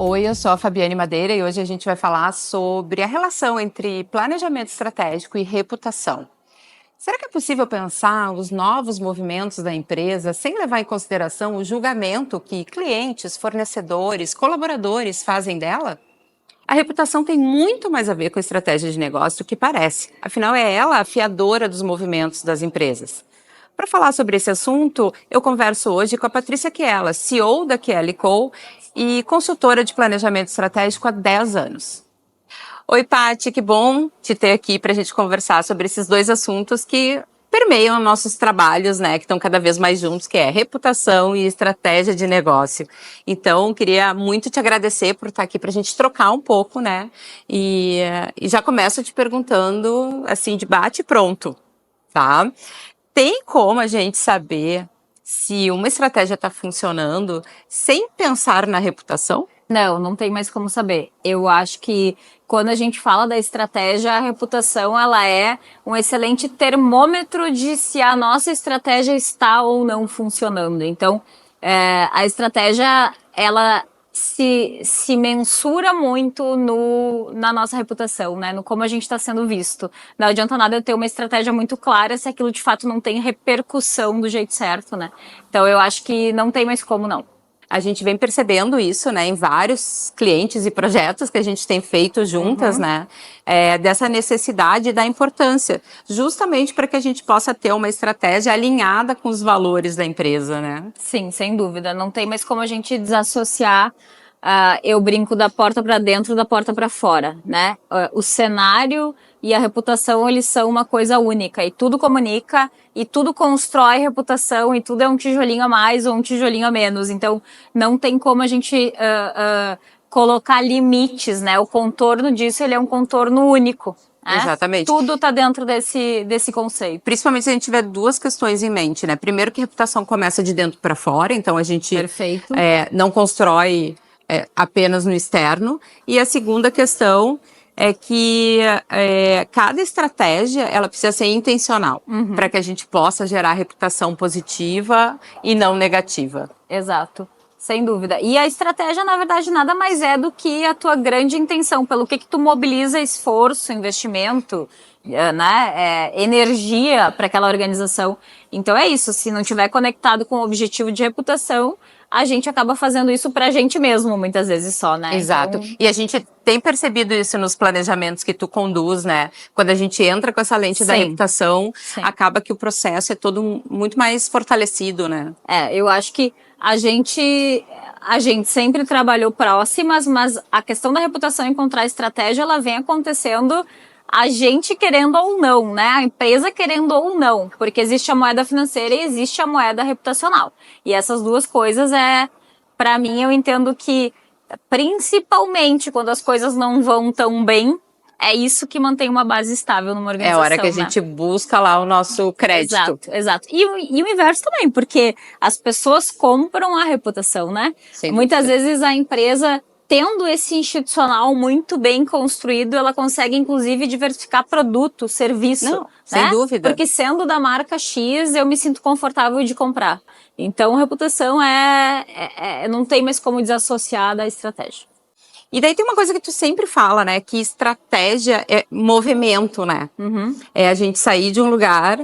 Oi, eu sou a Fabiane Madeira e hoje a gente vai falar sobre a relação entre planejamento estratégico e reputação. Será que é possível pensar os novos movimentos da empresa sem levar em consideração o julgamento que clientes, fornecedores, colaboradores fazem dela? A reputação tem muito mais a ver com a estratégia de negócio do que parece. Afinal, é ela a fiadora dos movimentos das empresas. Para falar sobre esse assunto, eu converso hoje com a Patrícia Chiella, CEO da Chiella & Co. E consultora de planejamento estratégico há 10 anos. Oi, Paty, que bom te ter aqui para a gente conversar sobre esses dois assuntos que permeiam nossos trabalhos, né, que estão cada vez mais juntos, que é reputação e estratégia de negócio. Então, queria muito te agradecer por estar aqui para a gente trocar um pouco, né, e já começo te perguntando, assim, de bate pronto, tá? Tem como a gente saber se uma estratégia está funcionando sem pensar na reputação? Não tem mais como saber. Eu acho que quando a gente fala da estratégia, a reputação ela é um excelente termômetro de se a nossa estratégia está ou não funcionando. Então, a estratégia, ela se mensura muito na nossa reputação, né? No como a gente está sendo visto. Não adianta nada eu ter uma estratégia muito clara se aquilo de fato não tem repercussão do jeito certo, né? Então, eu acho que não tem mais como não. A gente vem percebendo isso, né, em vários clientes e projetos que a gente tem feito juntas, né, dessa necessidade e da importância, justamente para que a gente possa ter uma estratégia alinhada com os valores da empresa, né? Sim, sem dúvida. Não tem mais como a gente desassociar. Eu brinco da porta para dentro, da porta para fora, né? O cenário e a reputação, eles são uma coisa única e tudo comunica e tudo constrói reputação e tudo é um tijolinho a mais ou um tijolinho a menos. Então, não tem como a gente colocar limites, né? O contorno disso, ele é um contorno único. Exatamente. Tudo está dentro desse conceito. Principalmente se a gente tiver duas questões em mente, né? Primeiro que a reputação começa de dentro para fora, então a gente não constrói apenas no externo. E a segunda questão é que cada estratégia ela precisa ser intencional para que a gente possa gerar reputação positiva e não negativa. Exato. Sem dúvida. E a estratégia, na verdade, nada mais é do que a tua grande intenção, pelo que tu mobiliza esforço, investimento, né, energia para aquela organização. Então é isso, se não tiver conectado com o objetivo de reputação, a gente acaba fazendo isso pra gente mesmo, muitas vezes só, né? Exato. Então... E a gente tem percebido isso nos planejamentos que tu conduz, né? Quando a gente entra com essa lente da reputação, acaba que o processo é todo muito mais fortalecido, né? Eu acho que a gente sempre trabalhou próximas, mas a questão da reputação e encontrar estratégia, ela vem acontecendo a gente querendo ou não, né? A empresa querendo ou não, porque existe a moeda financeira e existe a moeda reputacional. E essas duas coisas para mim, eu entendo que principalmente quando as coisas não vão tão bem, é isso que mantém uma base estável numa organização. É a hora que a gente busca lá o nosso crédito. Exato. E o inverso também, porque as pessoas compram a reputação, né? Muitas vezes a empresa, tendo esse institucional muito bem construído, ela consegue, inclusive, diversificar produto, serviço. Não, sem dúvida. Porque sendo da marca X, eu me sinto confortável de comprar. Então, reputação não tem mais como desassociar da estratégia. E daí tem uma coisa que tu sempre fala, né? Que estratégia é movimento, né? É a gente sair de um lugar,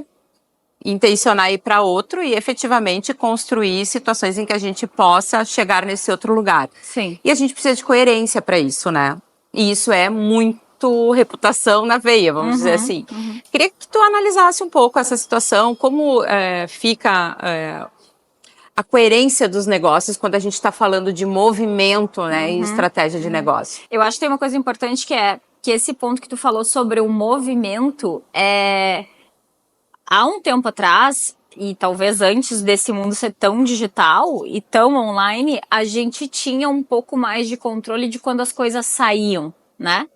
intencionar ir para outro e efetivamente construir situações em que a gente possa chegar nesse outro lugar. Sim. E a gente precisa de coerência para isso, né? E isso é muito reputação na veia, vamos dizer assim. Queria que tu analisasse um pouco essa situação, como fica... a coerência dos negócios quando a gente está falando de movimento, né, e estratégia de negócio. Eu acho que tem uma coisa importante que esse ponto que tu falou sobre o movimento há um tempo atrás, e talvez antes desse mundo ser tão digital e tão online, a gente tinha um pouco mais de controle de quando as coisas saíam, né?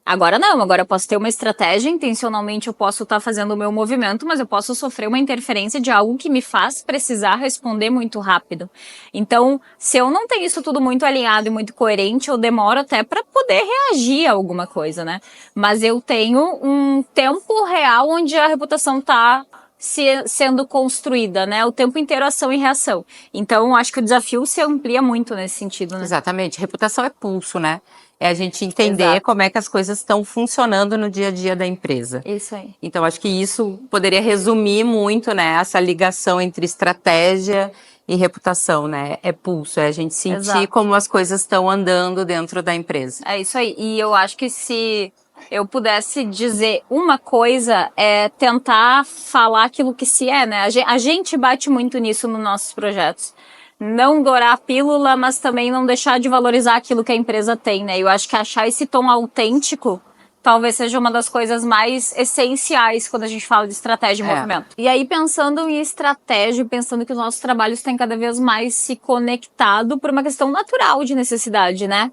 Agora não, agora eu posso ter uma estratégia, intencionalmente eu posso estar fazendo o meu movimento, mas eu posso sofrer uma interferência de algo que me faz precisar responder muito rápido. Então, se eu não tenho isso tudo muito alinhado e muito coerente, eu demoro até para poder reagir a alguma coisa, né? Mas eu tenho um tempo real onde a reputação tá sendo construída, né? O tempo inteiro ação e reação. Então, acho que o desafio se amplia muito nesse sentido, né? Exatamente. Reputação é pulso, né? É a gente entender Exato. como é que as coisas estão funcionando no dia a dia da empresa. Isso aí. Então, acho que isso poderia resumir muito, né, essa ligação entre estratégia e reputação, né? É pulso, é a gente sentir Exato. como as coisas estão andando dentro da empresa. É isso aí. E eu acho que se eu pudesse dizer uma coisa, é tentar falar aquilo que se é, né? A gente bate muito nisso nos nossos projetos. Não dourar a pílula, mas também não deixar de valorizar aquilo que a empresa tem, né? Eu acho que achar esse tom autêntico talvez seja uma das coisas mais essenciais quando a gente fala de estratégia e movimento. E aí, pensando em estratégia, pensando que os nossos trabalhos têm cada vez mais se conectado por uma questão natural de necessidade, né?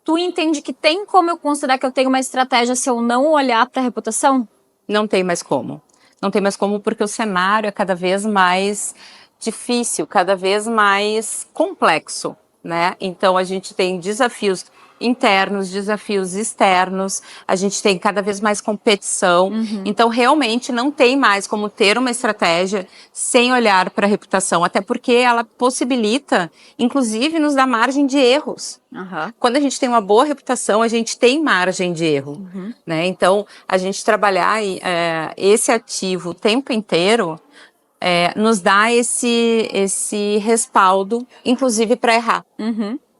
Tu entende que tem como eu considerar que eu tenho uma estratégia se eu não olhar para a reputação? Não tem mais como. Não tem mais como porque o cenário é cada vez mais difícil, cada vez mais complexo, né? Então a gente tem desafios internos, desafios externos, a gente tem cada vez mais competição. Então realmente não tem mais como ter uma estratégia sem olhar para a reputação, até porque ela possibilita, inclusive, nos dar margem de erros. Quando a gente tem uma boa reputação, a gente tem margem de erro, né? Então, a gente trabalhar esse ativo o tempo inteiro nos dá esse respaldo, inclusive para errar.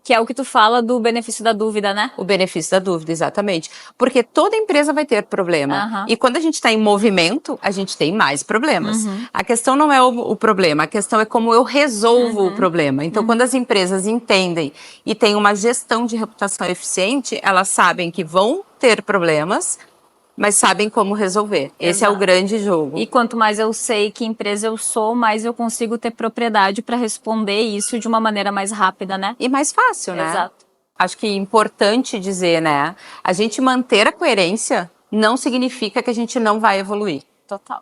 Que é o que tu fala do benefício da dúvida, né? O benefício da dúvida, exatamente. Porque toda empresa vai ter problema. E quando a gente está em movimento, a gente tem mais problemas. A questão não é o problema, a questão é como eu resolvo o problema. Então, quando as empresas entendem e têm uma gestão de reputação eficiente, elas sabem que vão ter problemas, mas sabem como resolver. Esse é o grande jogo. E quanto mais eu sei que empresa eu sou, mais eu consigo ter propriedade para responder isso de uma maneira mais rápida, né? E mais fácil, né? Exato. Acho que é importante dizer, né? A gente manter a coerência não significa que a gente não vai evoluir. Total.